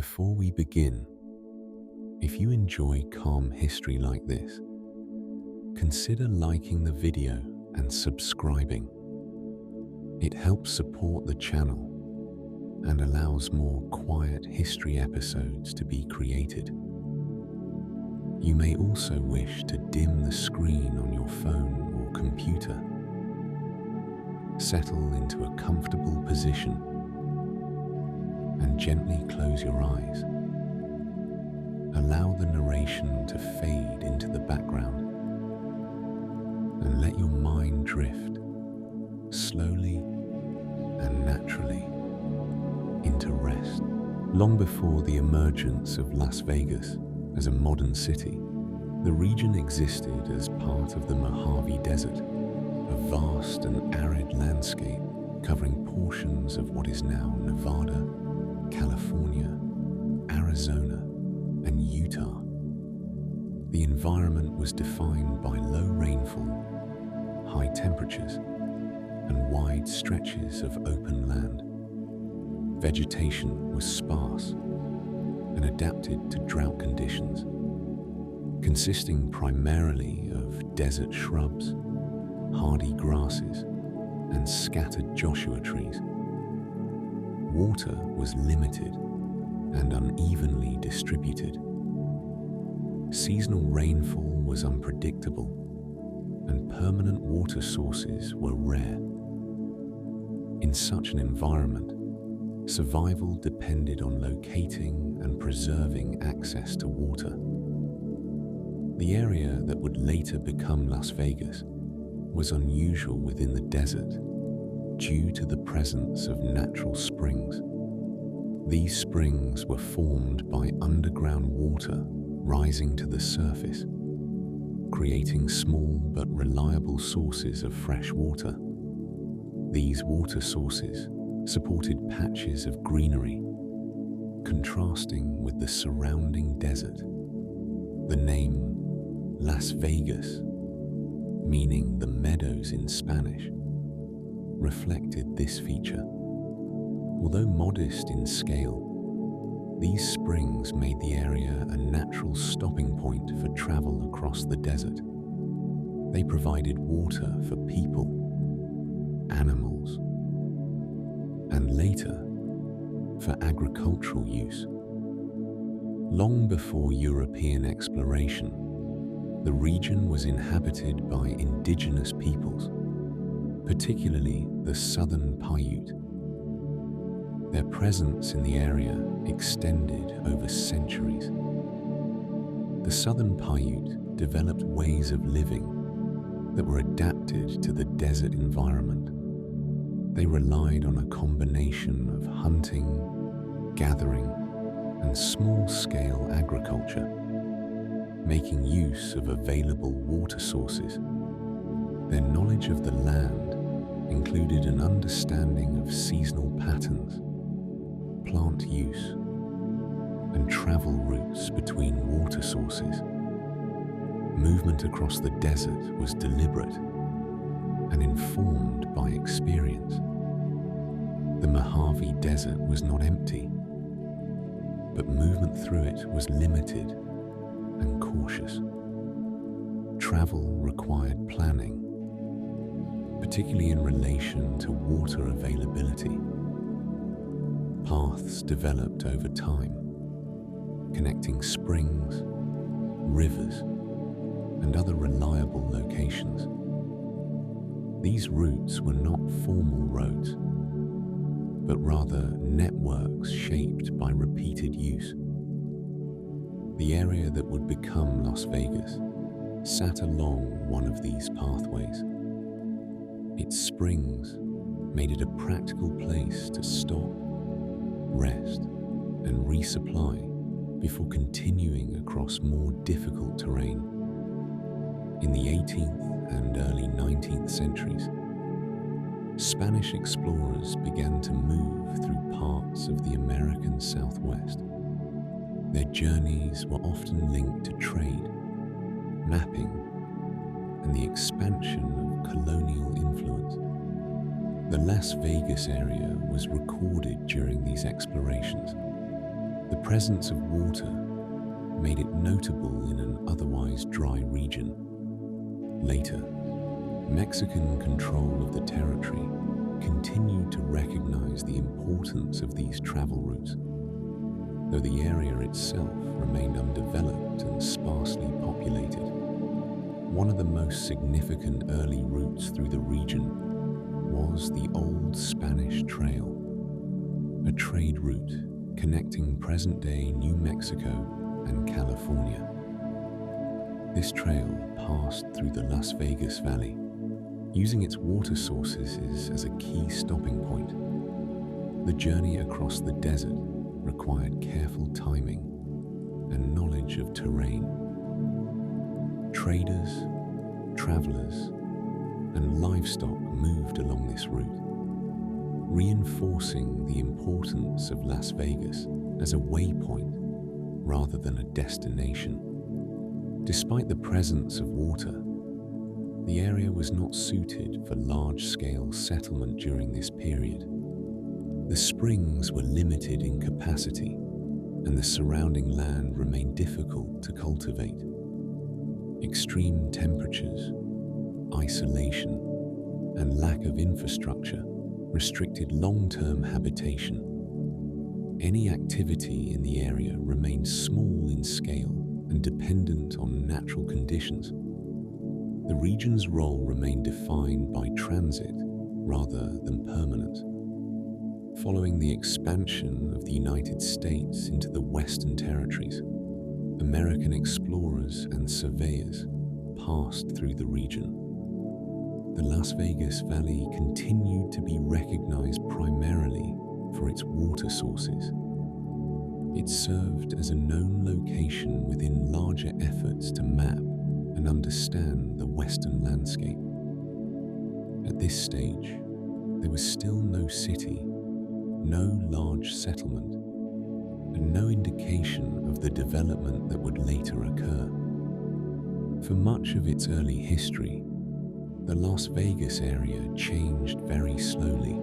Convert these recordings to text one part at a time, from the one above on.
Before we begin, if you enjoy calm history like this, consider liking the video and subscribing. It helps support the channel and allows more quiet history episodes to be created. You may also wish to dim the screen on your phone or computer. Settle into a comfortable position and gently close your eyes. Allow the narration to fade into the background and let your mind drift slowly and naturally into rest. Long before the emergence of Las Vegas as a modern city, the region existed as part of the Mojave Desert, a vast and arid landscape covering portions of what is now Nevada, California, Arizona, and Utah. The environment was defined by low rainfall, high temperatures, and wide stretches of open land. Vegetation was sparse and adapted to drought conditions, consisting primarily of desert shrubs, hardy grasses, and scattered Joshua trees. Water was limited and unevenly distributed. Seasonal rainfall was unpredictable, and permanent water sources were rare. In such an environment, survival depended on locating and preserving access to water. The area that would later become Las Vegas was unusual within the desert due to the presence of natural springs. These springs were formed by underground water rising to the surface, creating small but reliable sources of fresh water. These water sources supported patches of greenery, contrasting with the surrounding desert. The name Las Vegas, meaning the meadows in Spanish, reflected this feature. Although modest in scale, these springs made the area a natural stopping point for travel across the desert. They provided water for people, animals, and later for agricultural use. Long before European exploration, the region was inhabited by indigenous peoples, particularly the Southern Paiute. Their presence in the area extended over centuries. The Southern Paiute developed ways of living that were adapted to the desert environment. They relied on a combination of hunting, gathering, and small-scale agriculture, making use of available water sources. Their knowledge of the land included an understanding of seasonal patterns, plant use, and travel routes between water sources. Movement across the desert was deliberate and informed by experience. The Mojave Desert was not empty, but movement through it was limited and cautious. Travel required planning, particularly in relation to water availability. Paths developed over time, connecting springs, rivers, and other reliable locations. These routes were not formal roads, but rather networks shaped by repeated use. The area that would become Las Vegas sat along one of these pathways. Its springs made it a practical place to stop, rest, and resupply before continuing across more difficult terrain. In the 18th and early 19th centuries, Spanish explorers began to move through parts of the American Southwest. Their journeys were often linked to trade, mapping, and the expansion of colonial influence. The Las Vegas area was recorded during these explorations, The presence of water made it notable in an otherwise dry region. Later, Mexican control of the territory continued to recognize the importance of these travel routes, though the area itself remained undeveloped and sparsely populated. One of the most significant early routes through the region was the Old Spanish Trail, a trade route connecting present-day New Mexico and California. This trail passed through the Las Vegas Valley, using its water sources as a key stopping point. The journey across the desert required careful timing and knowledge of terrain. Traders, travelers, and livestock moved along this route, reinforcing the importance of Las Vegas as a waypoint rather than a destination. Despite the presence of water, the area was not suited for large-scale settlement during this period. The springs were limited in capacity, and the surrounding land remained difficult to cultivate. Extreme temperatures, isolation, and lack of infrastructure restricted long-term habitation. Any activity in the area remained small in scale and dependent on natural conditions. The region's role remained defined by transit rather than permanence. Following the expansion of the United States into the Western Territories, American explorers and surveyors passed through the region. The Las Vegas Valley continued to be recognized primarily for its water sources. It served as a known location within larger efforts to map and understand the Western landscape. At this stage, there was still no city, no large settlement, and no indication of the development that would later occur. For much of its early history, the Las Vegas area changed very slowly.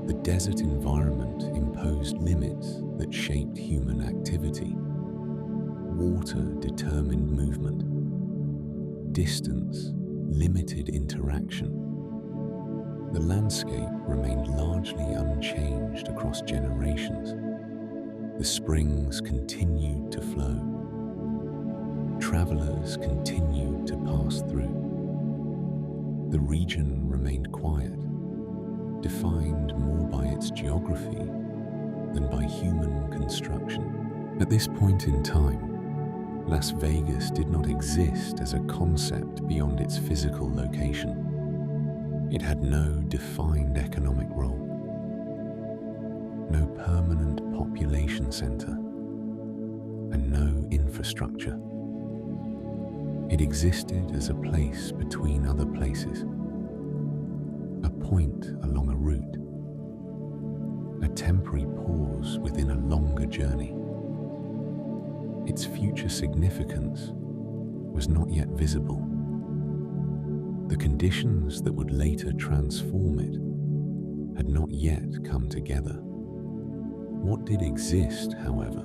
The desert environment imposed limits that shaped human activity. Water determined movement. Distance limited interaction. The landscape remained largely unchanged across generations. The springs continued to flow. Travelers continued to pass through. The region remained quiet, defined more by its geography than by human construction. At this point in time, Las Vegas did not exist as a concept beyond its physical location. It had no defined economic role, no permanent population center, and no infrastructure. It existed as a place between other places, a point along a route, a temporary pause within a longer journey. Its future significance was not yet visible. The conditions that would later transform it had not yet come together. What did exist, however,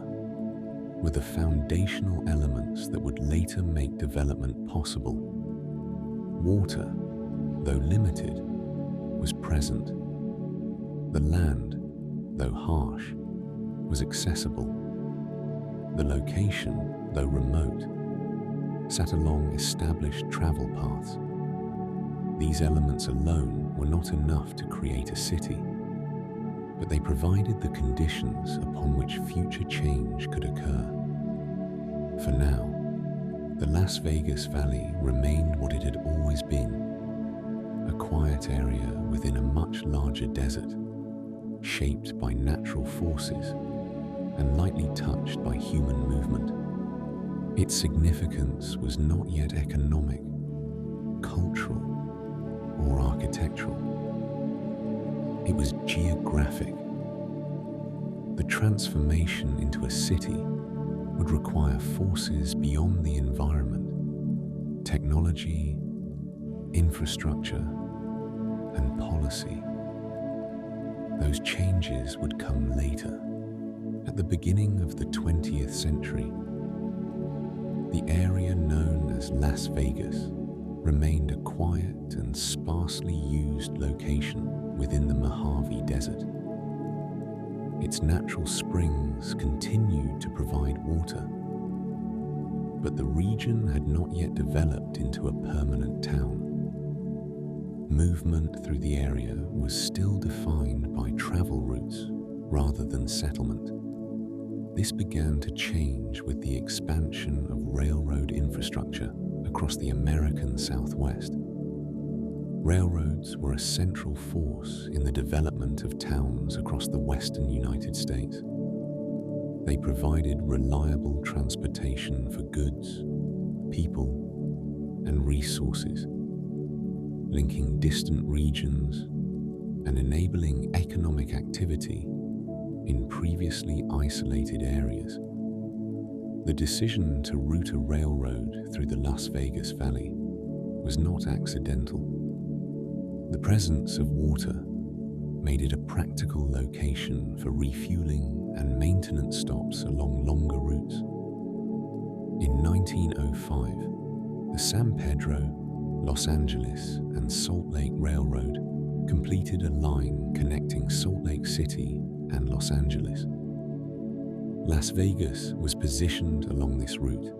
were the foundational elements that would later make development possible. Water, though limited, was present. The land, though harsh, was accessible. The location, though remote, sat along established travel paths. These elements alone were not enough to create a city, but they provided the conditions upon which future change could occur. For now, the Las Vegas Valley remained what it had always been, a quiet area within a much larger desert, shaped by natural forces and lightly touched by human movement. Its significance was not yet economic, cultural, or architectural. It was geographic. The transformation into a city would require forces beyond the environment, technology, infrastructure, and policy. Those changes would come later, At the beginning of the 20th century, the area known as Las Vegas remained a quiet and sparsely used location within the Mojave Desert. Its natural springs continued to provide water, but the region had not yet developed into a permanent town. Movement through the area was still defined by travel routes rather than settlement. This began to change with the expansion of railroad infrastructure across the American Southwest. Railroads were a central force in the development of towns across the western United States. They provided reliable transportation for goods, people, and resources, linking distant regions and enabling economic activity in previously isolated areas. The decision to route a railroad through the Las Vegas Valley was not accidental. The presence of water made it a practical location for refueling and maintenance stops along longer routes. In 1905, the San Pedro, Los Angeles, and Salt Lake Railroad completed a line connecting Salt Lake City and Los Angeles. Las Vegas was positioned along this route,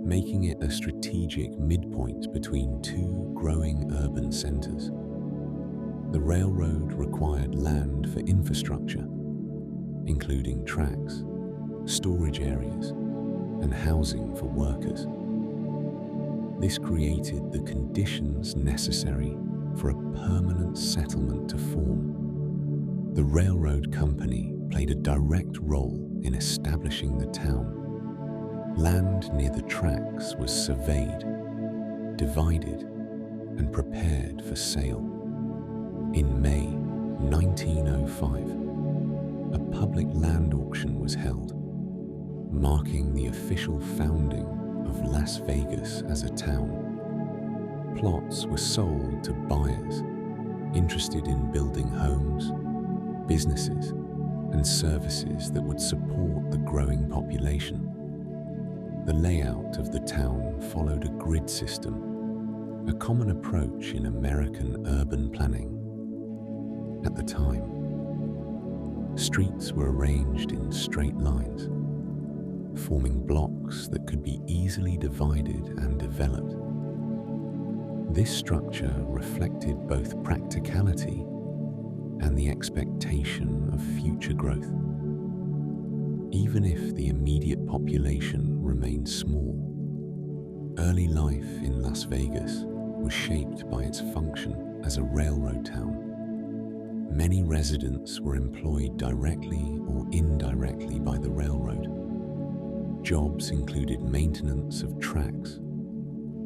making it a strategic midpoint between two growing urban centers. The railroad required land for infrastructure, including tracks, storage areas, and housing for workers. This created the conditions necessary for a permanent settlement to form. The railroad company played a direct role in establishing the town. Land near the tracks was surveyed, divided, and prepared for sale. In May 1905, a public land auction was held, marking the official founding of Las Vegas as a town. Plots were sold to buyers interested in building homes, businesses, and services that would support the growing population. The layout of the town followed a grid system, a common approach in American urban planning. At the time, streets were arranged in straight lines, forming blocks that could be easily divided and developed. This structure reflected both practicality and the expectation of future growth. Even if the immediate population remained small, early life in Las Vegas was shaped by its function as a railroad town. Many residents were employed directly or indirectly by the railroad. Jobs included maintenance of tracks,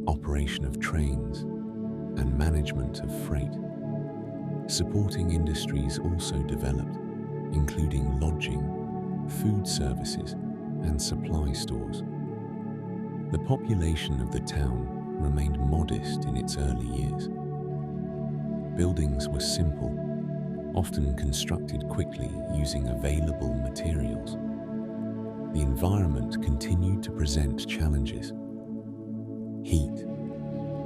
operation of trains, and management of freight. Supporting industries also developed, including lodging, food services, and supply stores. The population of the town remained modest in its early years. Buildings were simple, often constructed quickly using available materials. The environment continued to present challenges. Heat,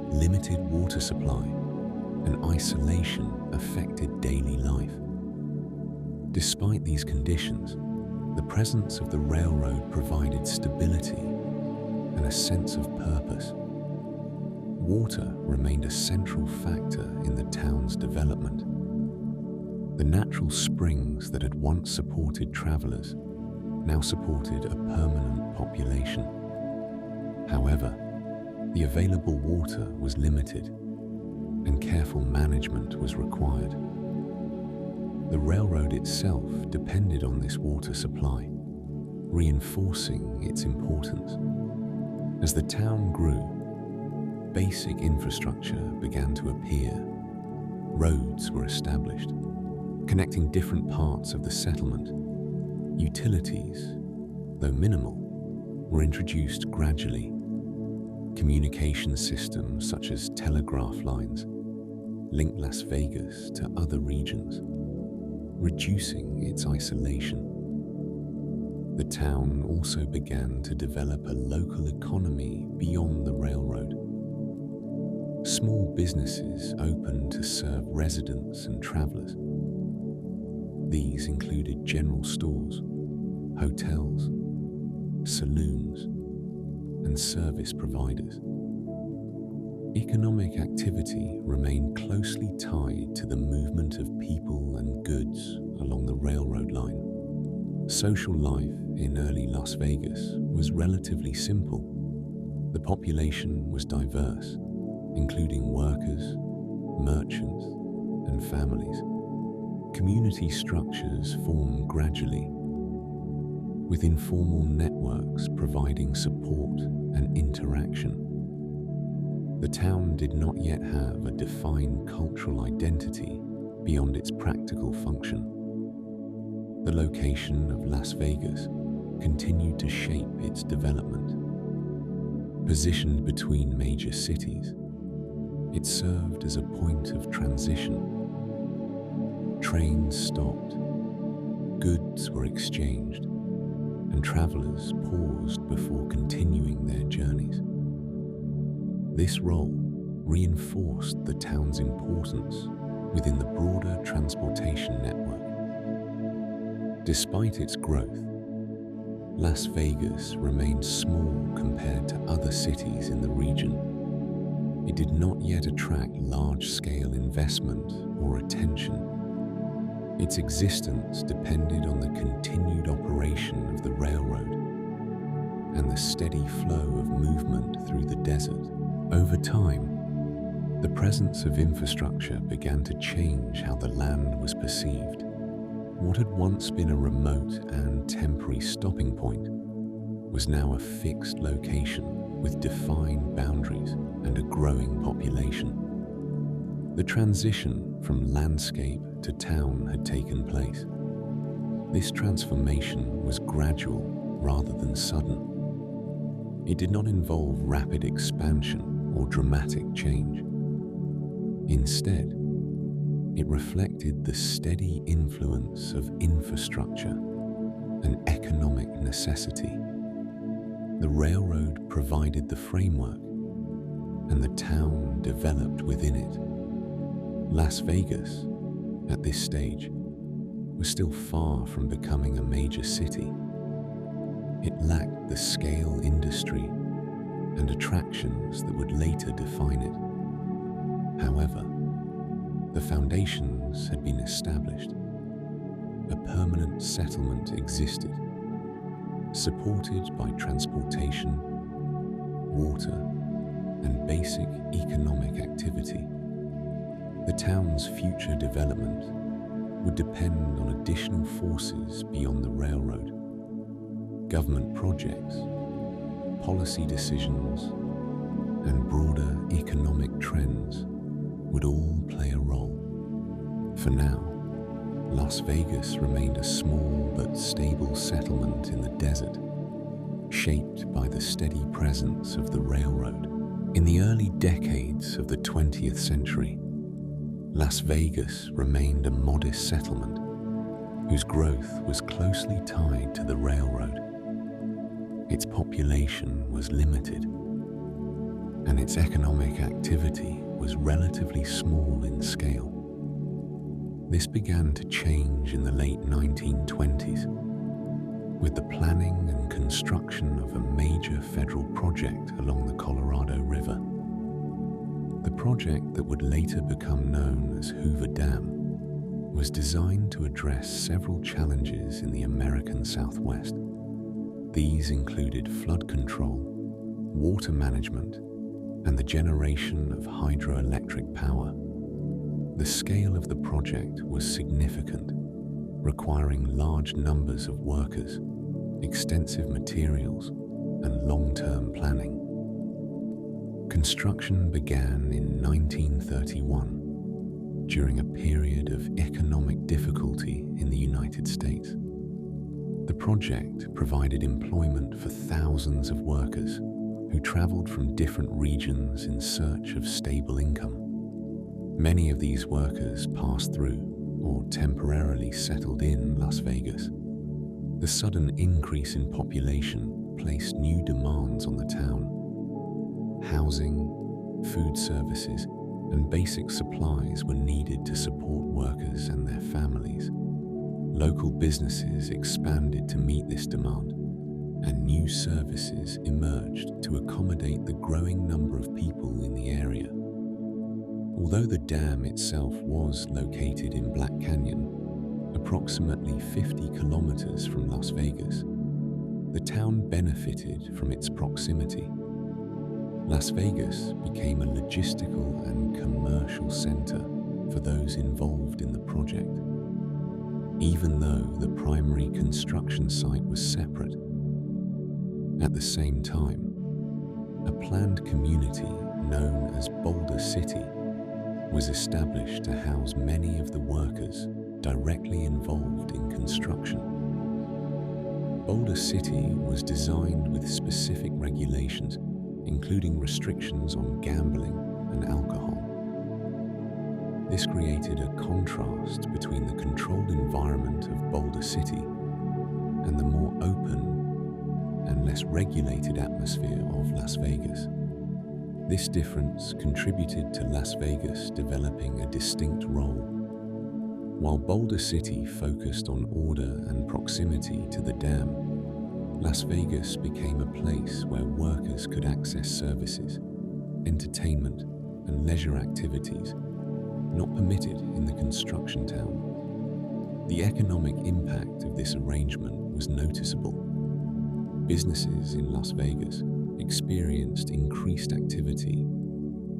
limited water supply, and isolation affected daily life. Despite these conditions, the presence of the railroad provided stability and a sense of purpose. Water remained a central factor in the town's development. The natural springs that had once supported travelers now supported a permanent population. However, the available water was limited, and careful management was required. The railroad itself depended on this water supply, reinforcing its importance. As the town grew, basic infrastructure began to appear. Roads were established, connecting different parts of the settlement. Utilities, though minimal, were introduced gradually. Communication systems such as telegraph lines linked Las Vegas to other regions, reducing its isolation. The town also began to develop a local economy beyond the railroad. Small businesses opened to serve residents and travelers. These included general stores, hotels, saloons, and service providers. Economic activity remained closely tied to the movement of people and goods along the railroad line. Social life in early Las Vegas was relatively simple. The population was diverse, including workers, merchants, and families. Community structures formed gradually, with informal networks providing support and interaction. The town did not yet have a defined cultural identity beyond its practical function. The location of Las Vegas continued to shape its development. Positioned between major cities, it served as a point of transition. Trains stopped, goods were exchanged, and travelers paused before continuing their journeys. This role reinforced the town's importance within the broader transportation network. Despite its growth, Las Vegas remained small compared to other cities in the region. It did not yet attract large-scale investment or attention. Its existence depended on the continued operation of the railroad and the steady flow of movement through the desert. Over time, the presence of infrastructure began to change how the land was perceived. What had once been a remote and temporary stopping point was now a fixed location with defined boundaries and a growing population. The transition from landscape to town had taken place. This transformation was gradual rather than sudden. It did not involve rapid expansion or dramatic change. Instead, it reflected the steady influence of infrastructure and economic necessity. The railroad provided the framework, and the town developed within it. Las Vegas, at this stage, was still far from becoming a major city. It lacked the scale industry and attractions that would later define it. However, the foundations had been established. A permanent settlement existed, supported by transportation, water, and basic economic activity. The town's future development would depend on additional forces beyond the railroad. Government projects, policy decisions, and broader economic trends would all play a role. For now, Las Vegas remained a small but stable settlement in the desert, shaped by the steady presence of the railroad. In the early decades of the 20th century, Las Vegas remained a modest settlement whose growth was closely tied to the railroad. Its population was limited, and its economic activity was relatively small in scale. This began to change in the late 1920s, with the planning and construction of a major federal project along the Colorado River. The project that would later become known as Hoover Dam was designed to address several challenges in the American Southwest. These included flood control, water management, and the generation of hydroelectric power. The scale of the project was significant, requiring large numbers of workers, extensive materials, and long-term planning. Construction began in 1931, during a period of economic difficulty in the United States. The project provided employment for thousands of workers who traveled from different regions in search of stable income. Many of these workers passed through or temporarily settled in Las Vegas. The sudden increase in population placed new demands on the town. Housing, food services, and basic supplies were needed to support workers and their families. Local businesses expanded to meet this demand, and new services emerged to accommodate the growing number of people in the area. Although the dam itself was located in Black Canyon, approximately 50 kilometers from Las Vegas, the town benefited from its proximity. Las Vegas became a logistical and commercial center for those involved in the project. Even though the primary construction site was separate, at the same time, a planned community known as Boulder City was established to house many of the workers directly involved in construction. Boulder City was designed with specific regulations, including restrictions on gambling and alcohol. This created a contrast between the controlled environment of Boulder City and the more open and less regulated atmosphere of Las Vegas. This difference contributed to Las Vegas developing a distinct role. While Boulder City focused on order and proximity to the dam, Las Vegas became a place where workers could access services, entertainment, and leisure activities not permitted in the construction town. The economic impact of this arrangement was noticeable. Businesses in Las Vegas experienced increased activity,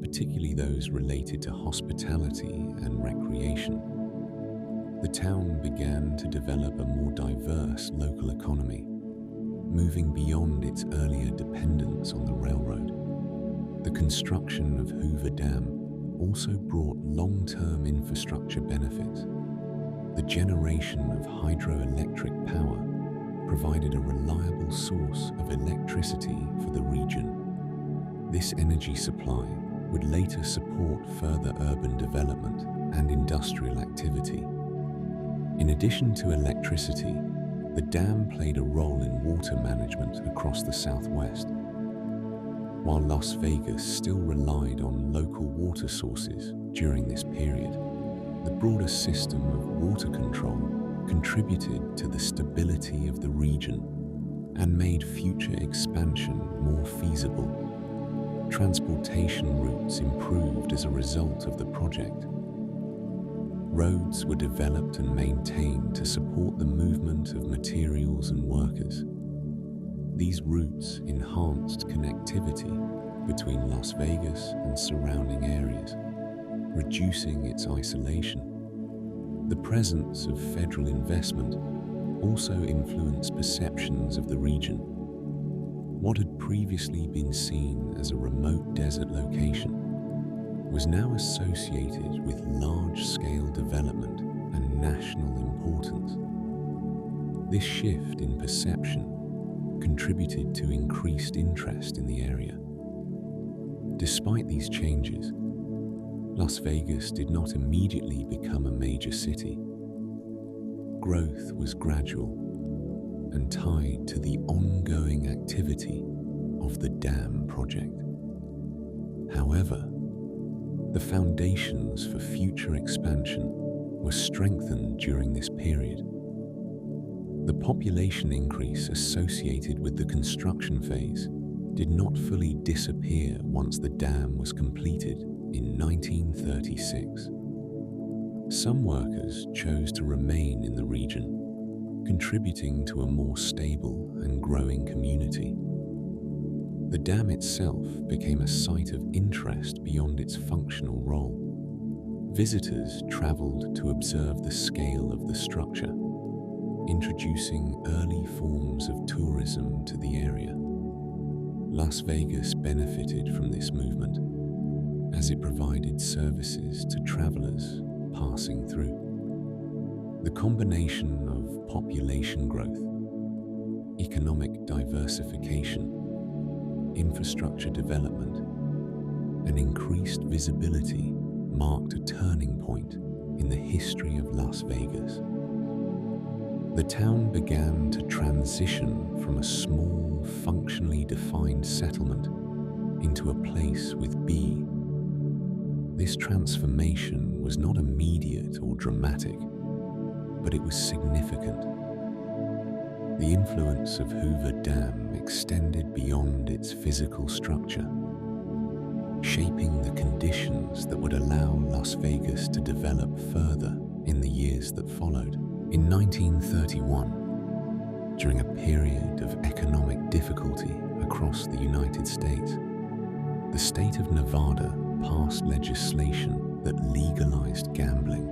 particularly those related to hospitality and recreation. The town began to develop a more diverse local economy, moving beyond its earlier dependence on the railroad. The construction of Hoover Dam also brought long-term infrastructure benefits. The generation of hydroelectric power provided a reliable source of electricity for the region. This energy supply would later support further urban development and industrial activity. In addition to electricity, the dam played a role in water management across the Southwest. While Las Vegas still relied on local water sources during this period, the broader system of water control contributed to the stability of the region and made future expansion more feasible. Transportation routes improved as a result of the project. Roads were developed and maintained to support the movement of materials and workers. These routes enhanced connectivity between Las Vegas and surrounding areas, reducing its isolation. The presence of federal investment also influenced perceptions of the region. What had previously been seen as a remote desert location was now associated with large-scale development and national importance. This shift in perception contributed to increased interest in the area. Despite these changes, Las Vegas did not immediately become a major city. Growth was gradual and tied to the ongoing activity of the dam project. However, the foundations for future expansion were strengthened during this period. The population increase associated with the construction phase did not fully disappear once the dam was completed in 1936. Some workers chose to remain in the region, contributing to a more stable and growing community. The dam itself became a site of interest beyond its functional role. Visitors traveled to observe the scale of the structure, introducing early forms of tourism to the area. Las Vegas benefited from this movement, as it provided services to travelers passing through. The combination of population growth, economic diversification, infrastructure development, and increased visibility marked a turning point in the history of Las Vegas. The town began to transition from a small, functionally defined settlement into a place with B. This transformation was not immediate or dramatic, but it was significant. The influence of Hoover Dam extended beyond its physical structure, shaping the conditions that would allow Las Vegas to develop further in the years that followed. In 1931, during a period of economic difficulty across the United States, the state of Nevada passed legislation that legalized gambling.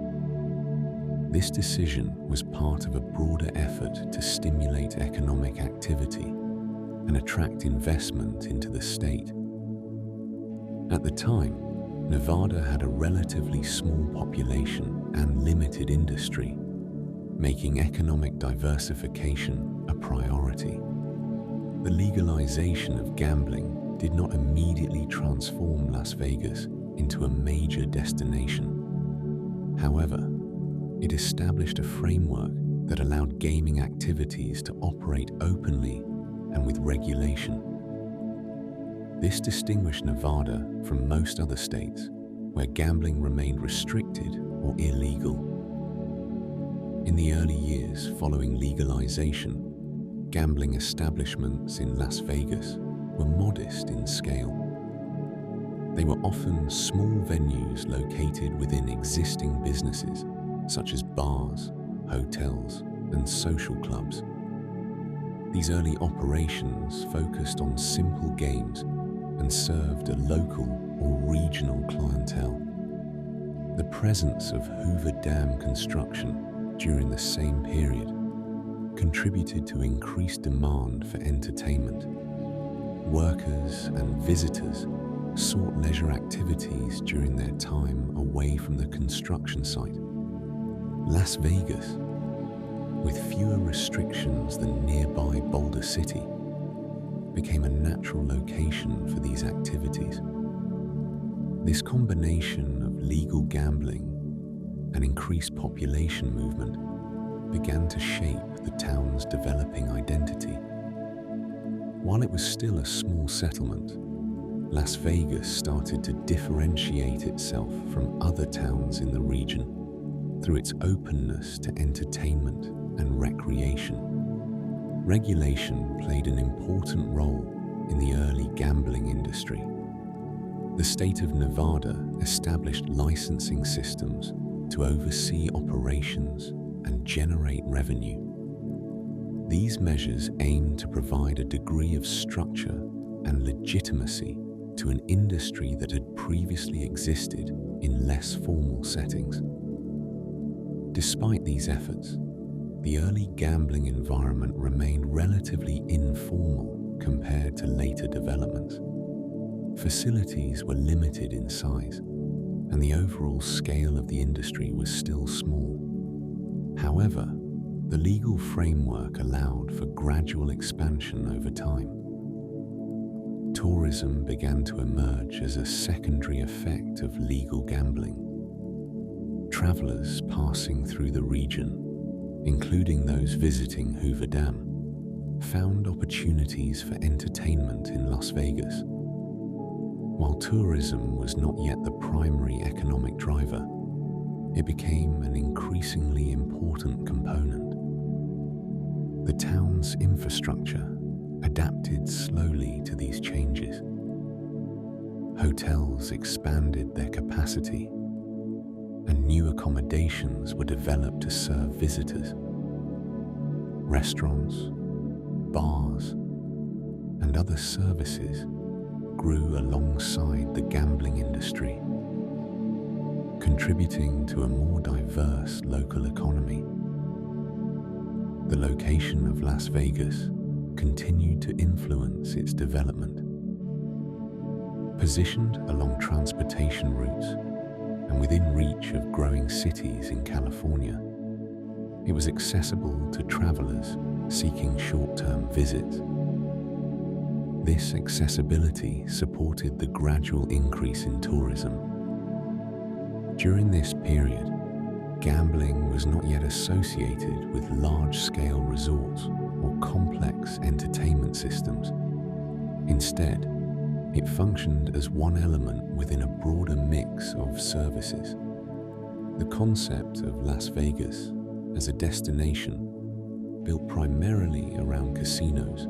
This decision was part of a broader effort to stimulate economic activity and attract investment into the state. At the time, Nevada had a relatively small population and limited industry, making economic diversification a priority. The legalization of gambling did not immediately transform Las Vegas into a major destination. However, it established a framework that allowed gaming activities to operate openly and with regulation. This distinguished Nevada from most other states where gambling remained restricted or illegal. In the early years following legalization, gambling establishments in Las Vegas were modest in scale. They were often small venues located within existing businesses, such as bars, hotels, and social clubs. These early operations focused on simple games and served a local or regional clientele. The presence of Hoover Dam construction during the same period contributed to increased demand for entertainment. Workers and visitors sought leisure activities during their time away from the construction site. Las Vegas, with fewer restrictions than nearby Boulder City, became a natural location for these activities. This combination of legal gambling and increased population movement began to shape the town's developing identity. While it was still a small settlement, Las Vegas started to differentiate itself from other towns in the region through its openness to entertainment and recreation. Regulation played an important role in the early gambling industry. The state of Nevada established licensing systems to oversee operations and generate revenue. These measures aimed to provide a degree of structure and legitimacy to an industry that had previously existed in less formal settings. Despite these efforts, the early gambling environment remained relatively informal compared to later developments. Facilities were limited in size, and the overall scale of the industry was still small. However, the legal framework allowed for gradual expansion over time. Tourism began to emerge as a secondary effect of legal gambling. Travelers passing through the region, including those visiting Hoover Dam, found opportunities for entertainment in Las Vegas. While tourism was not yet the primary economic driver, it became an increasingly important component. The town's infrastructure adapted slowly to these changes. Hotels expanded their capacity, and new accommodations were developed to serve visitors. Restaurants, bars, and other services grew alongside the gambling industry, contributing to a more diverse local economy. The location of Las Vegas continued to influence its development. Positioned along transportation routes and within reach of growing cities in California, it was accessible to travelers seeking short-term visits. This accessibility supported the gradual increase in tourism. During this period, gambling was not yet associated with large-scale resorts or complex entertainment systems. Instead, it functioned as one element within a broader mix of services. The concept of Las Vegas as a destination, built primarily around casinos,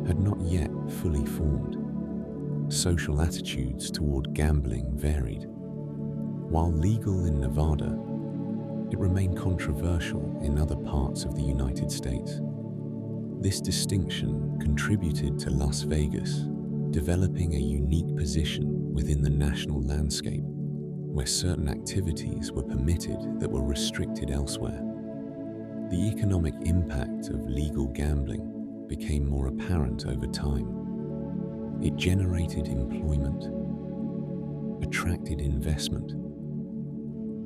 had not yet fully formed. Social attitudes toward gambling varied. While legal in Nevada, it remained controversial in other parts of the United States. This distinction contributed to Las Vegas developing a unique position within the national landscape, where certain activities were permitted that were restricted elsewhere. The economic impact of legal gambling became more apparent over time. It generated employment, attracted investment,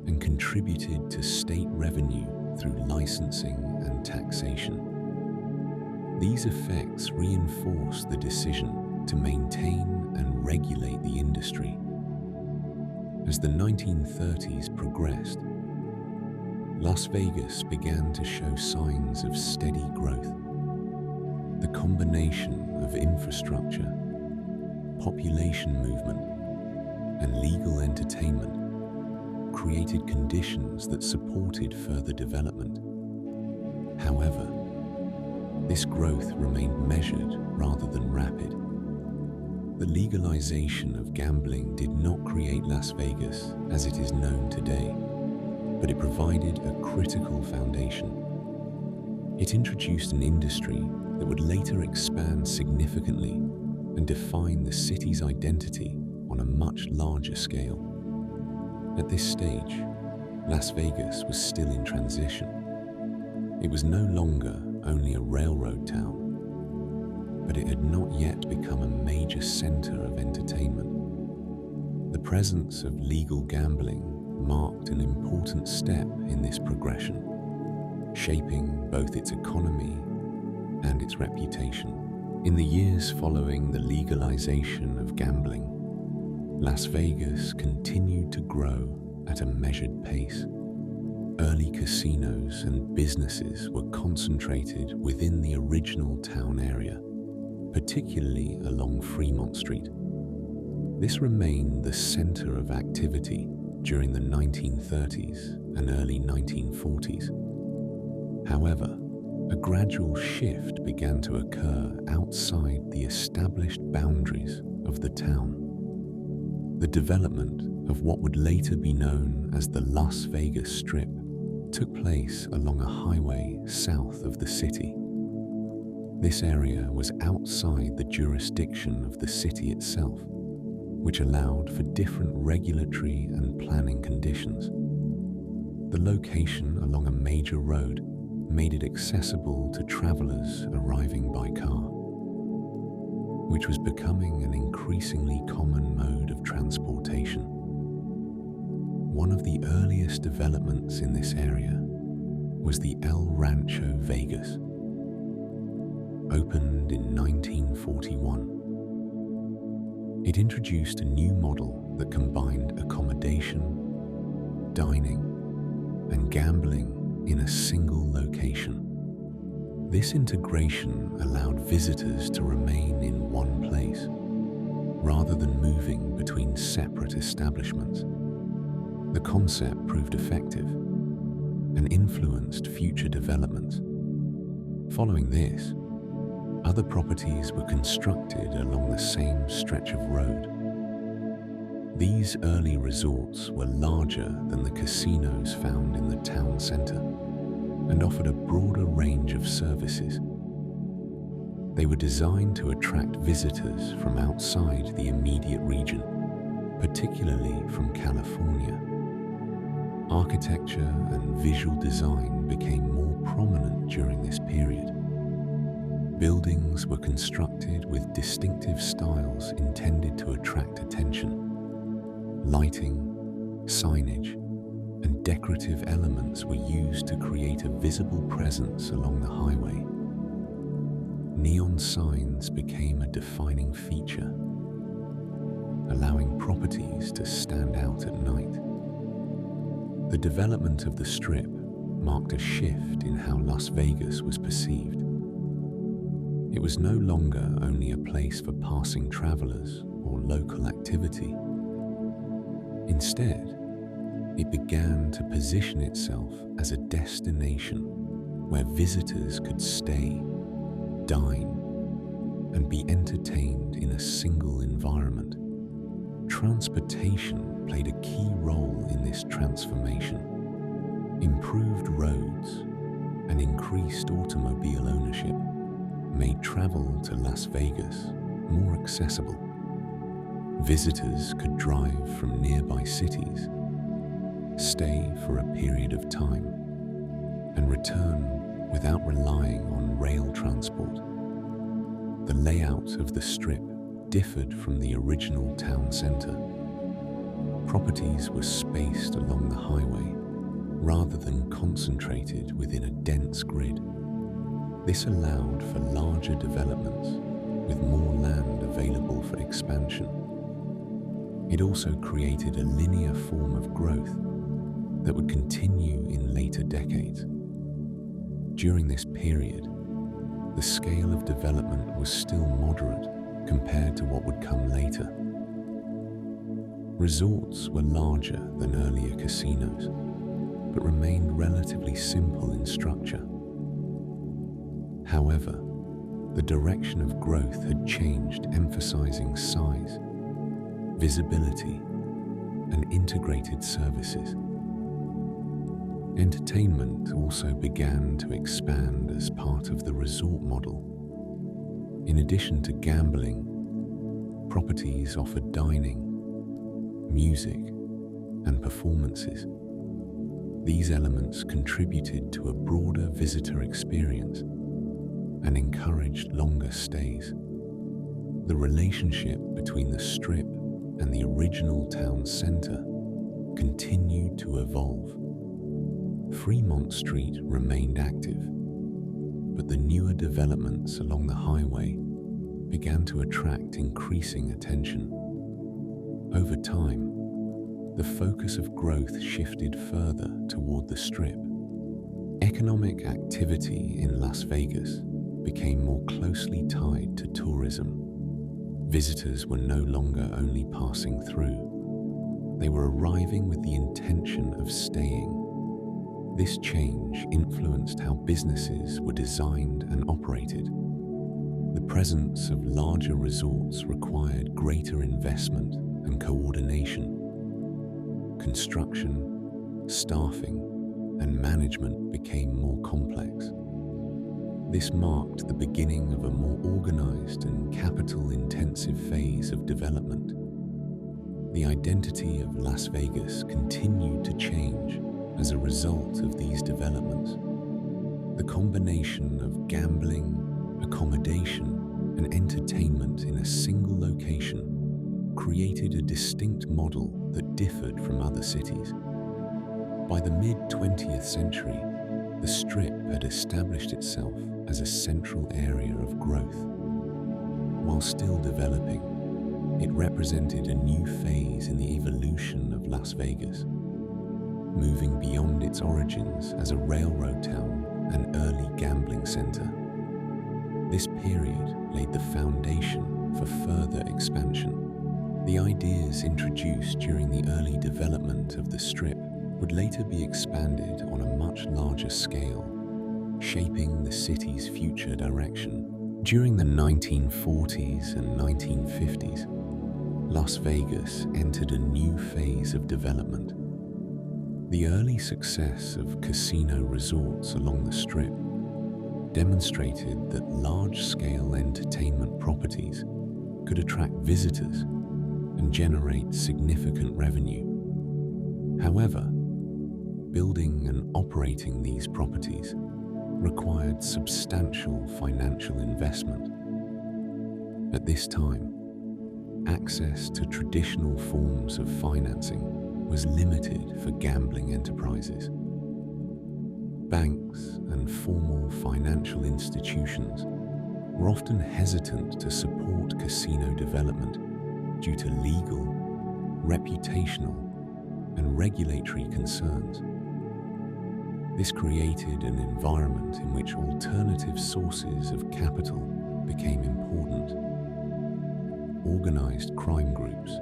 and contributed to state revenue through licensing and taxation. These effects reinforce the decision to maintain and regulate the industry. As the 1930s progressed, Las Vegas began to show signs of steady growth. The combination of infrastructure, population movement, and legal entertainment created conditions that supported further development. However, this growth remained measured rather than rapid. The legalization of gambling did not create Las Vegas as it is known today, but it provided a critical foundation. It introduced an industry that would later expand significantly and define the city's identity on a much larger scale. At this stage, Las Vegas was still in transition. It was no longer only a railroad town, but it had not yet become a major center of entertainment. The presence of legal gambling marked an important step in this progression, shaping both its economy and its reputation. In the years following the legalization of gambling, Las Vegas continued to grow at a measured pace. Early casinos and businesses were concentrated within the original town area, particularly along Fremont Street. This remained the center of activity during the 1930s and early 1940s. However, a gradual shift began to occur outside the established boundaries of the town. The development of what would later be known as the Las Vegas Strip took place along a highway south of the city. This area was outside the jurisdiction of the city itself, which allowed for different regulatory and planning conditions. The location along a major road made it accessible to travelers arriving by car, which was becoming an increasingly common mode of transportation. One of the earliest developments in this area was the El Rancho Vegas, opened in 1941. It introduced a new model that combined accommodation, dining, and gambling in a single location. This integration allowed visitors to remain in one place, rather than moving between separate establishments. The concept proved effective and influenced future developments. Following this, other properties were constructed along the same stretch of road. These early resorts were larger than the casinos found in the town center and offered a broader range of services. They were designed to attract visitors from outside the immediate region, particularly from California. Architecture and visual design became more prominent during this period. Buildings were constructed with distinctive styles intended to attract attention. Lighting, signage, and decorative elements were used to create a visible presence along the highway. Neon signs became a defining feature, allowing properties to stand out at night. The development of the Strip marked a shift in how Las Vegas was perceived. It was no longer only a place for passing travelers or local activity. Instead, it began to position itself as a destination where visitors could stay, dine, and be entertained in a single environment. Transportation played a key role in this transformation. Improved roads and increased automobile ownership made travel to Las Vegas more accessible. Visitors could drive from nearby cities, stay for a period of time, and return without relying on rail transport. The layout of the Strip differed from the original town center. Properties were spaced along the highway rather than concentrated within a dense grid. This allowed for larger developments with more land available for expansion. It also created a linear form of growth that would continue in later decades. During this period, the scale of development was still moderate compared to what would come later. Resorts were larger than earlier casinos, but remained relatively simple in structure. However, the direction of growth had changed, emphasizing size, visibility, and integrated services. Entertainment also began to expand as part of the resort model. In addition to gambling, properties offered dining, music, and performances. These elements contributed to a broader visitor experience and encouraged longer stays. The relationship between the Strip and the original town center continued to evolve. Fremont Street remained active, but the newer developments along the highway began to attract increasing attention. Over time, the focus of growth shifted further toward the Strip. Economic activity in Las Vegas became more closely tied to tourism. Visitors were no longer only passing through. They were arriving with the intention of staying. This change influenced how businesses were designed and operated. The presence of larger resorts required greater investment and coordination. Construction, staffing, and management became more complex. This marked the beginning of a more organized and capital-intensive phase of development. The identity of Las Vegas continued to change as a result of these developments. The combination of gambling, accommodation, and entertainment in a single location created a distinct model that differed from other cities. By the mid-20th century, the Strip had established itself as a central area of growth. While still developing, it represented a new phase in the evolution of Las Vegas, moving beyond its origins as a railroad town and early gambling center. This period laid the foundation for further expansion. The ideas introduced during the early development of the Strip would later be expanded on a much larger scale, shaping the city's future direction. During the 1940s and 1950s, Las Vegas entered a new phase of development. The early success of casino resorts along the Strip demonstrated that large-scale entertainment properties could attract visitors and generate significant revenue. However, building and operating these properties required substantial financial investment. At this time, access to traditional forms of financing was limited for gambling enterprises. Banks and formal financial institutions were often hesitant to support casino development due to legal, reputational, and regulatory concerns. This created an environment in which alternative sources of capital became important. Organized crime groups,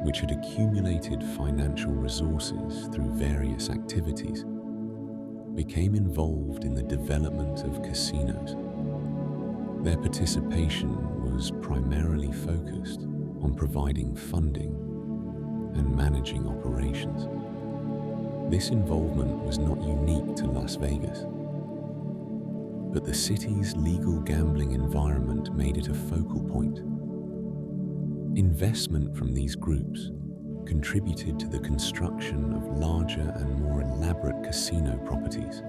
which had accumulated financial resources through various activities, became involved in the development of casinos. Their participation was primarily focused on providing funding and managing operations. This involvement was not unique to Las Vegas, but the city's legal gambling environment made it a focal point. Investment from these groups contributed to the construction of larger and more elaborate casino properties.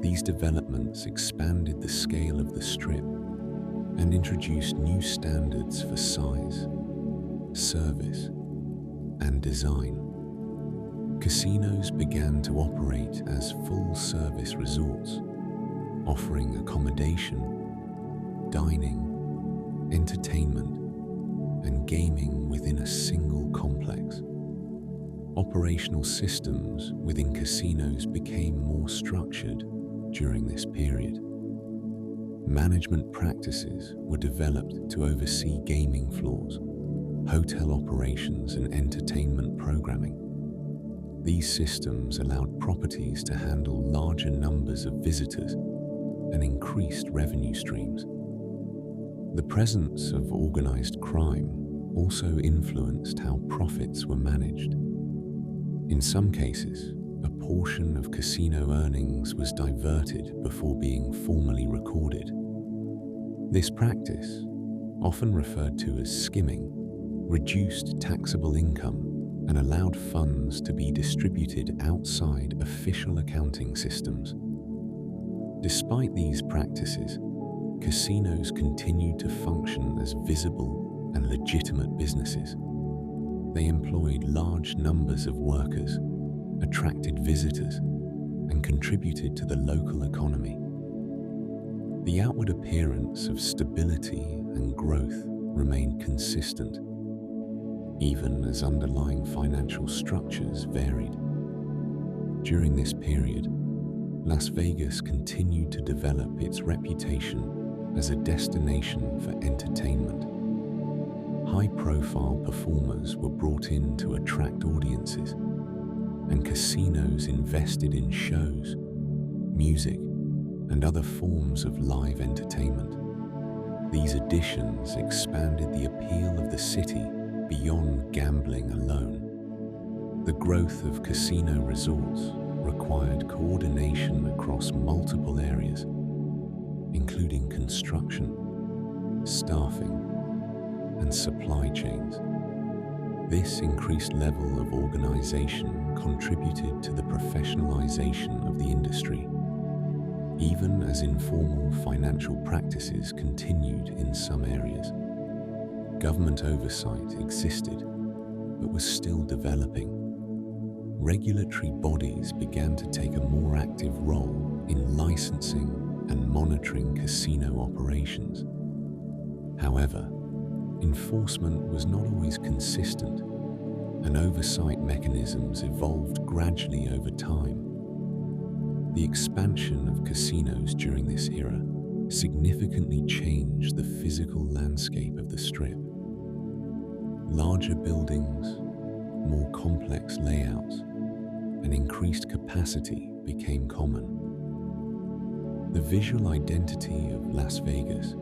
These developments expanded the scale of the Strip and introduced new standards for size, service, and design. Casinos began to operate as full-service resorts, offering accommodation, dining, entertainment, and gaming within a single complex. Operational systems within casinos became more structured during this period. Management practices were developed to oversee gaming floors, hotel operations, and entertainment programming. These systems allowed properties to handle larger numbers of visitors and increased revenue streams. The presence of organized crime also influenced how profits were managed. In some cases, a portion of casino earnings was diverted before being formally recorded. This practice, often referred to as skimming, reduced taxable income and allowed funds to be distributed outside official accounting systems. Despite these practices, casinos continued to function as visible and legitimate businesses. They employed large numbers of workers, attracted visitors, and contributed to the local economy. The outward appearance of stability and growth remained consistent, even as underlying financial structures varied. During this period, Las Vegas continued to develop its reputation as a destination for entertainment. High-profile performers were brought in to attract audiences, and casinos invested in shows, music, and other forms of live entertainment. These additions expanded the appeal of the city beyond gambling alone. The growth of casino resorts required coordination across multiple areas, including construction, staffing, and supply chains. This increased level of organization contributed to the professionalization of the industry, even as informal financial practices continued in some areas. Government oversight existed, but was still developing. Regulatory bodies began to take a more active role in licensing and monitoring casino operations. However, enforcement was not always consistent, and oversight mechanisms evolved gradually over time. The expansion of casinos during this era significantly changed the physical landscape of the Strip. Larger buildings, more complex layouts, and increased capacity became common. The visual identity of Las Vegas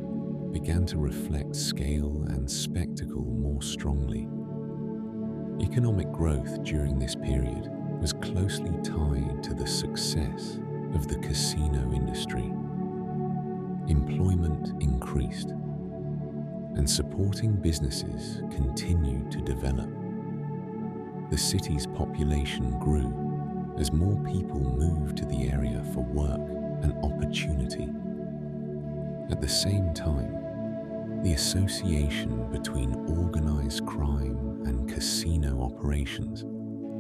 began to reflect scale and spectacle more strongly. Economic growth during this period was closely tied to the success of the casino industry. Employment increased, and supporting businesses continued to develop. The city's population grew as more people moved to the area for work and opportunity. At the same time, the association between organized crime and casino operations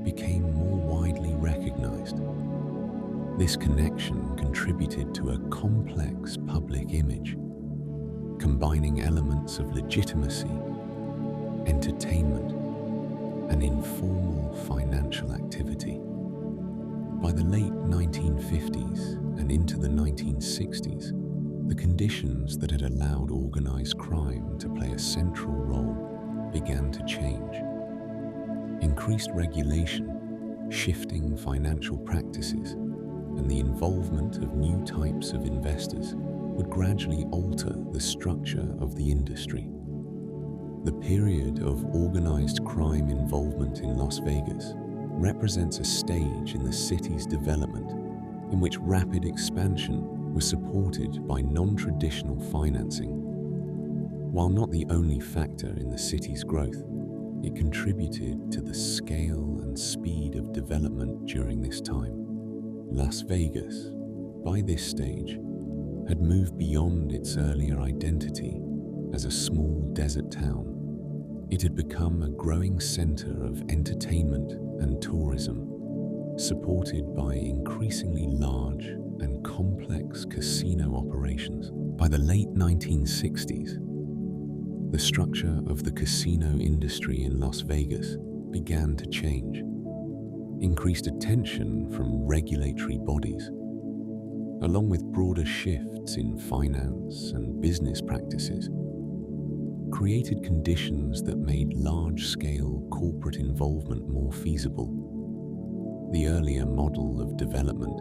became more widely recognized. This connection contributed to a complex public image, combining elements of legitimacy, entertainment, and informal financial activity. By the late 1950s and into the 1960s, the conditions that had allowed organized crime to play a central role began to change. Increased regulation, shifting financial practices, and the involvement of new types of investors would gradually alter the structure of the industry. The period of organized crime involvement in Las Vegas represents a stage in the city's development in which rapid expansion was supported by non-traditional financing. While not the only factor in the city's growth, it contributed to the scale and speed of development during this time. Las Vegas, by this stage, had moved beyond its earlier identity as a small desert town. It had become a growing center of entertainment and tourism, supported by increasingly large and complex casino operations. By the late 1960s, the structure of the casino industry in Las Vegas began to change. Increased attention from regulatory bodies, along with broader shifts in finance and business practices, created conditions that made large-scale corporate involvement more feasible. The earlier model of development,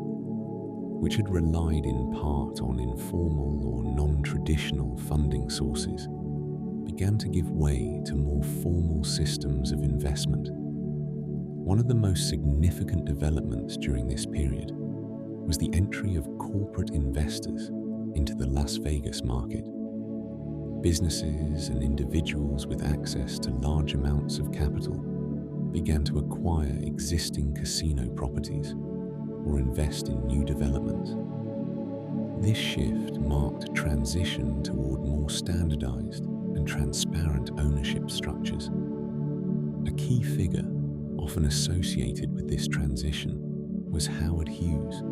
which had relied in part on informal or non-traditional funding sources, began to give way to more formal systems of investment. One of the most significant developments during this period was the entry of corporate investors into the Las Vegas market. Businesses and individuals with access to large amounts of capital began to acquire existing casino properties or invest in new developments. This shift marked a transition toward more standardized and transparent ownership structures. A key figure often associated with this transition was Howard Hughes,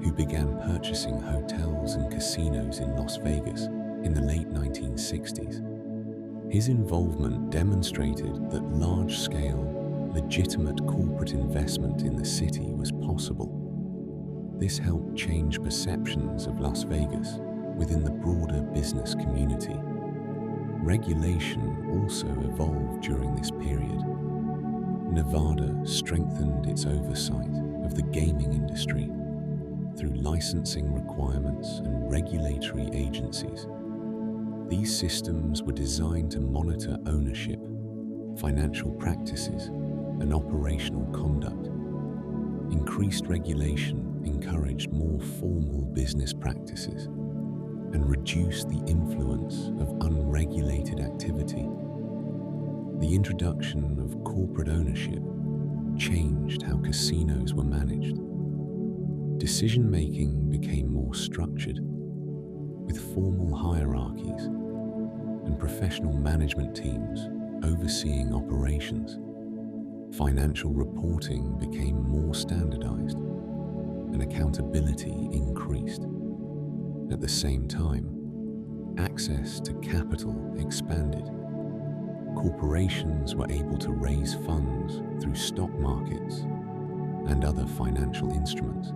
who began purchasing hotels and casinos in Las Vegas in the late 1960s. His involvement demonstrated that large-scale, legitimate corporate investment in the city was possible. This helped change perceptions of Las Vegas within the broader business community. Regulation also evolved during this period. Nevada strengthened its oversight of the gaming industry through licensing requirements and regulatory agencies. These systems were designed to monitor ownership, financial practices, and operational conduct. Increased regulation encouraged more formal business practices and reduced the influence of unregulated activity. The introduction of corporate ownership changed how casinos were managed. Decision-making became more structured, with formal hierarchies and professional management teams overseeing operations. Financial reporting became more standardized, and accountability increased. At the same time, access to capital expanded. Corporations were able to raise funds through stock markets and other financial instruments.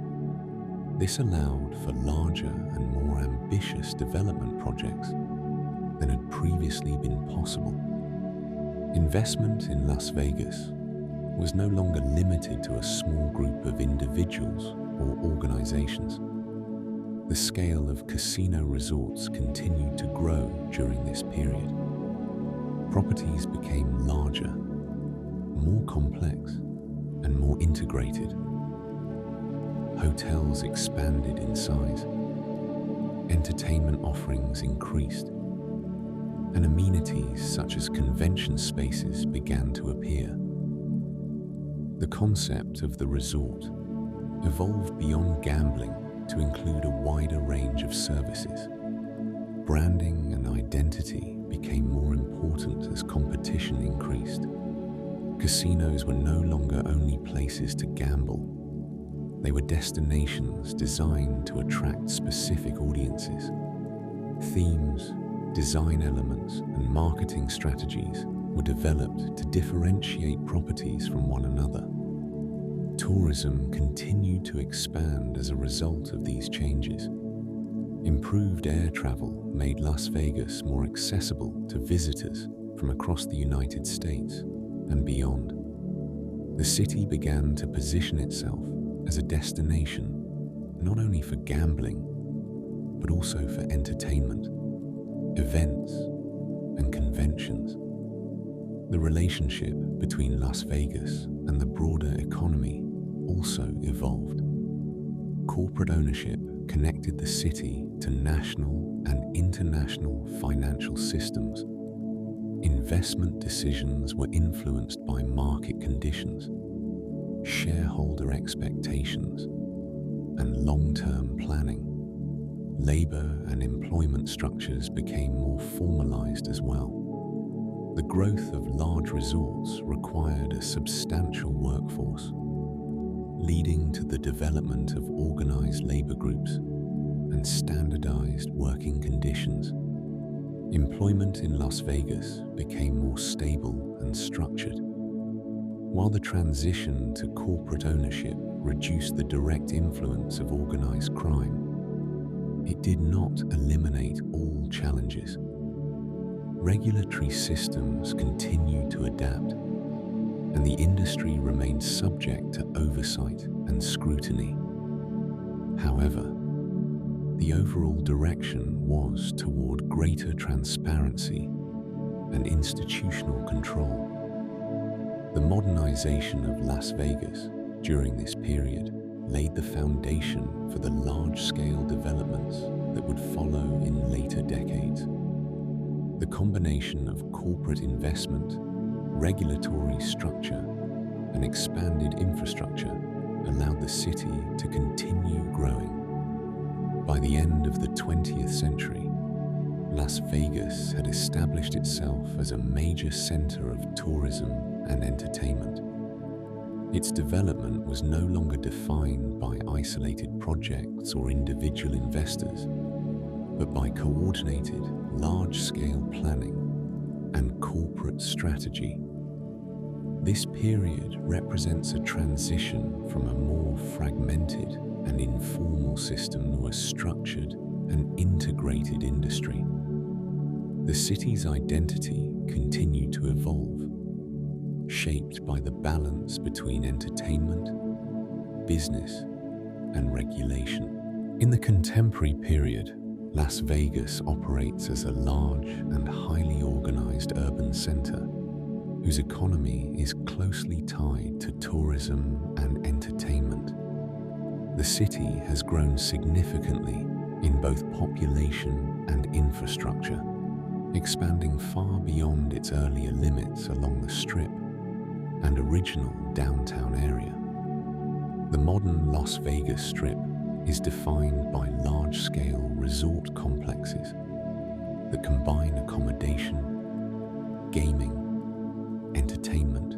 This allowed for larger and more ambitious development projects than had previously been possible. Investment in Las Vegas was no longer limited to a small group of individuals or organizations. The scale of casino resorts continued to grow during this period. Properties became larger, more complex, and more integrated. Hotels expanded in size, entertainment offerings increased, and amenities such as convention spaces began to appear. The concept of the resort evolved beyond gambling to include a wider range of services. Branding and identity became more important as competition increased. Casinos were no longer only places to gamble. They were destinations designed to attract specific audiences. Themes, design elements, and marketing strategies were developed to differentiate properties from one another. Tourism continued to expand as a result of these changes. Improved air travel made Las Vegas more accessible to visitors from across the United States and beyond. The city began to position itself as a destination not only for gambling, but also for entertainment, events, and conventions. The relationship between Las Vegas and the broader economy also evolved. Corporate ownership connected the city to national and international financial systems. Investment decisions were influenced by market conditions, shareholder expectations, and long-term planning. Labor and employment structures became more formalized as well. The growth of large resorts required a substantial workforce, leading to the development of organized labor groups and standardized working conditions. Employment in Las Vegas became more stable and structured. While the transition to corporate ownership reduced the direct influence of organized crime, it did not eliminate all challenges. Regulatory systems continued to adapt, and the industry remained subject to oversight and scrutiny. However, the overall direction was toward greater transparency and institutional control. The modernization of Las Vegas during this period laid the foundation for the large-scale developments that would follow in later decades. The combination of corporate investment, regulatory structure, and expanded infrastructure allowed the city to continue growing. By the end of the 20th century, Las Vegas had established itself as a major center of tourism and entertainment. Its development was no longer defined by isolated projects or individual investors, but by coordinated, large-scale planning and corporate strategy. This period represents a transition from a more fragmented and informal system to a structured and integrated industry. The city's identity continued to evolve, shaped by the balance between entertainment, business, and regulation. In the contemporary period, Las Vegas operates as a large and highly organized urban center whose economy is closely tied to tourism and entertainment. The city has grown significantly in both population and infrastructure, expanding far beyond its earlier limits along the Strip and original downtown area. The modern Las Vegas Strip is defined by large-scale resort complexes that combine accommodation, gaming, entertainment,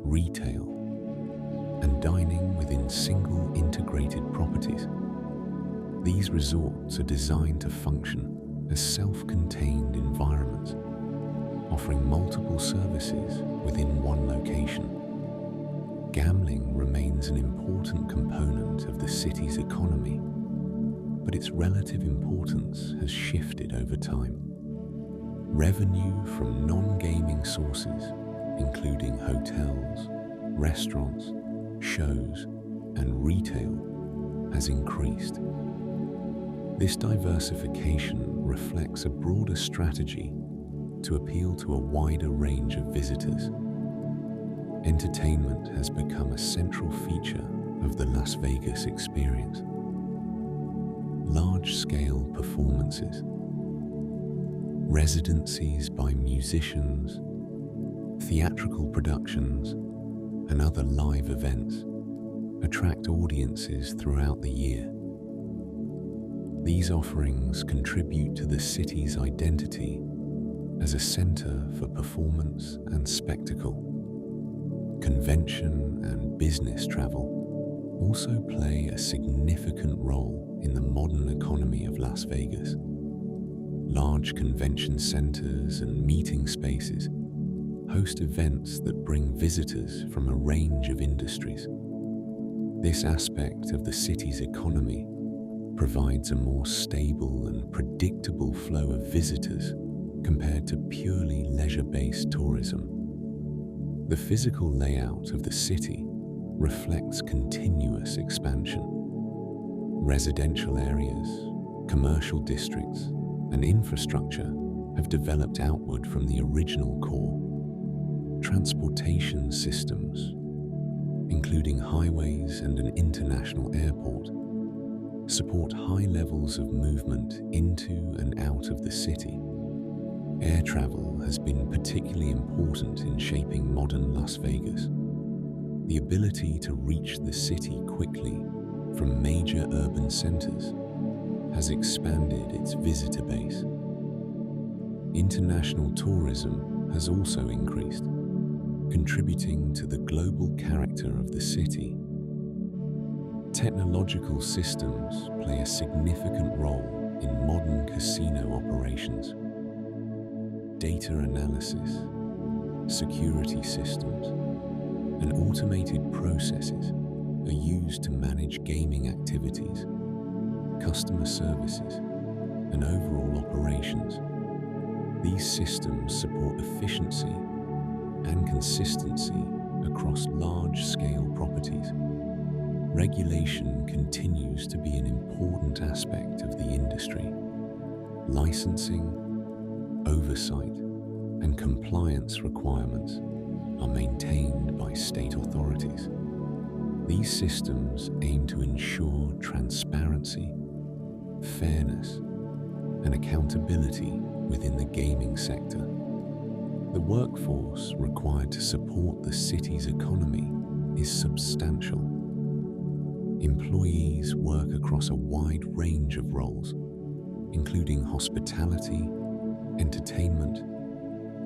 retail, and dining within single integrated properties. These resorts are designed to function as self-contained environments, offering multiple services within one location. Gambling remains an important component of the city's economy, but its relative importance has shifted over time. Revenue from non-gaming sources, including hotels, restaurants, shows, and retail, has increased. This diversification reflects a broader strategy to appeal to a wider range of visitors. Entertainment has become a central feature of the Las Vegas experience. Large-scale performances, residencies by musicians, theatrical productions, and other live events attract audiences throughout the year. These offerings contribute to the city's identity as a center for performance and spectacle. Convention and business travel also play a significant role in the modern economy of Las Vegas. Large convention centers and meeting spaces host events that bring visitors from a range of industries. This aspect of the city's economy provides a more stable and predictable flow of visitors compared to purely leisure-based tourism. The physical layout of the city reflects continuous expansion. Residential areas, commercial districts, and infrastructure have developed outward from the original core. Transportation systems, including highways and an international airport, support high levels of movement into and out of the city. Air travel has been particularly important in shaping modern Las Vegas. The ability to reach the city quickly from major urban centers has expanded its visitor base. International tourism has also increased, contributing to the global character of the city. Technological systems play a significant role in modern casino operations. Data analysis, security systems, and automated processes are used to manage gaming activities, customer services, and overall operations. These systems support efficiency and consistency across large-scale properties. Regulation continues to be an important aspect of the industry. Licensing, oversight, and compliance requirements are maintained by state authorities. These systems aim to ensure transparency, fairness, and accountability within the gaming sector. The workforce required to support the city's economy is substantial. Employees work across a wide range of roles, including hospitality, entertainment,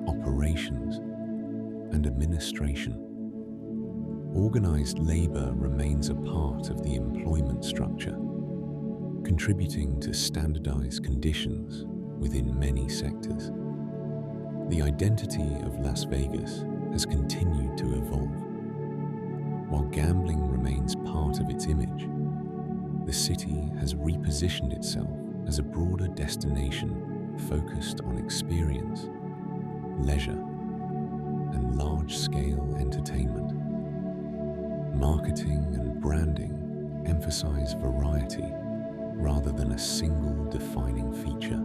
operations, and administration. Organized labor remains a part of the employment structure, contributing to standardized conditions within many sectors. The identity of Las Vegas has continued to evolve. While gambling remains part of its image, the city has repositioned itself as a broader destination focused on experience, leisure, and large-scale entertainment. Marketing and branding emphasize variety rather than a single defining feature.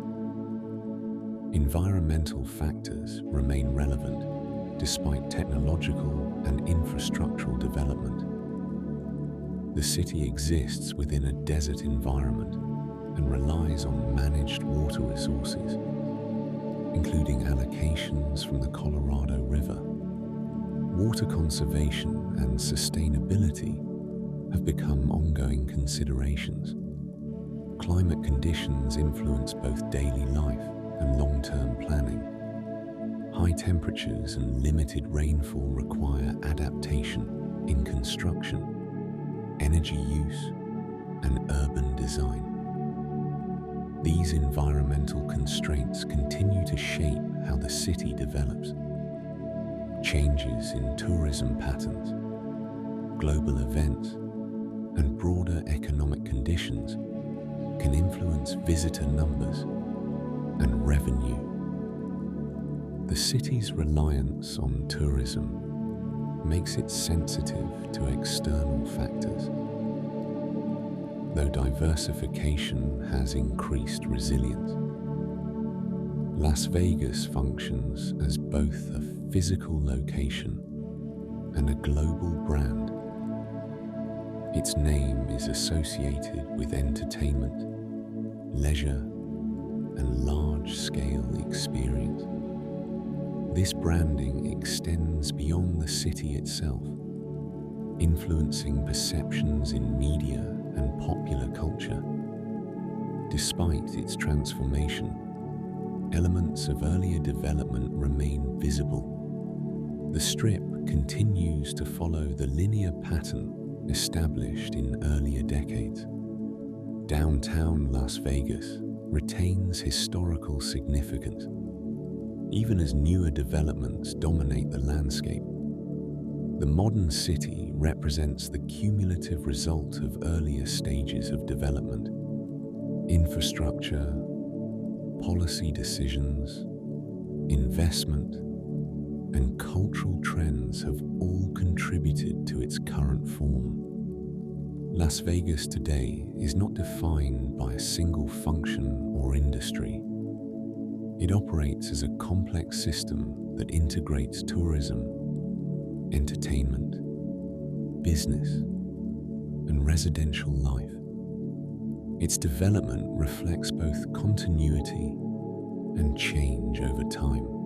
Environmental factors remain relevant despite technological and infrastructural development. The city exists within a desert environment and relies on managed water resources, including allocations from the Colorado River. Water conservation and sustainability have become ongoing considerations. Climate conditions influence both daily life and long-term planning. High temperatures and limited rainfall require adaptation in construction, energy use, and urban design. These environmental constraints continue to shape how the city develops. Changes in tourism patterns, global events, and broader economic conditions can influence visitor numbers and revenue. The city's reliance on tourism makes it sensitive to external factors. Though diversification has increased resilience, Las Vegas functions as both a physical location and a global brand. Its name is associated with entertainment, leisure, and large-scale experience. This branding extends beyond the city itself, influencing perceptions in media and popular culture. Despite its transformation, elements of earlier development remain visible. The Strip continues to follow the linear pattern established in earlier decades. Downtown Las Vegas retains historical significance, Even as newer developments dominate the landscape, the modern city represents the cumulative result of earlier stages of development. Infrastructure, policy decisions, investment, and cultural trends have all contributed to its current form. Las Vegas today is not defined by a single function or industry. It operates as a complex system that integrates tourism, entertainment, business, and residential life. Its development reflects both continuity and change over time.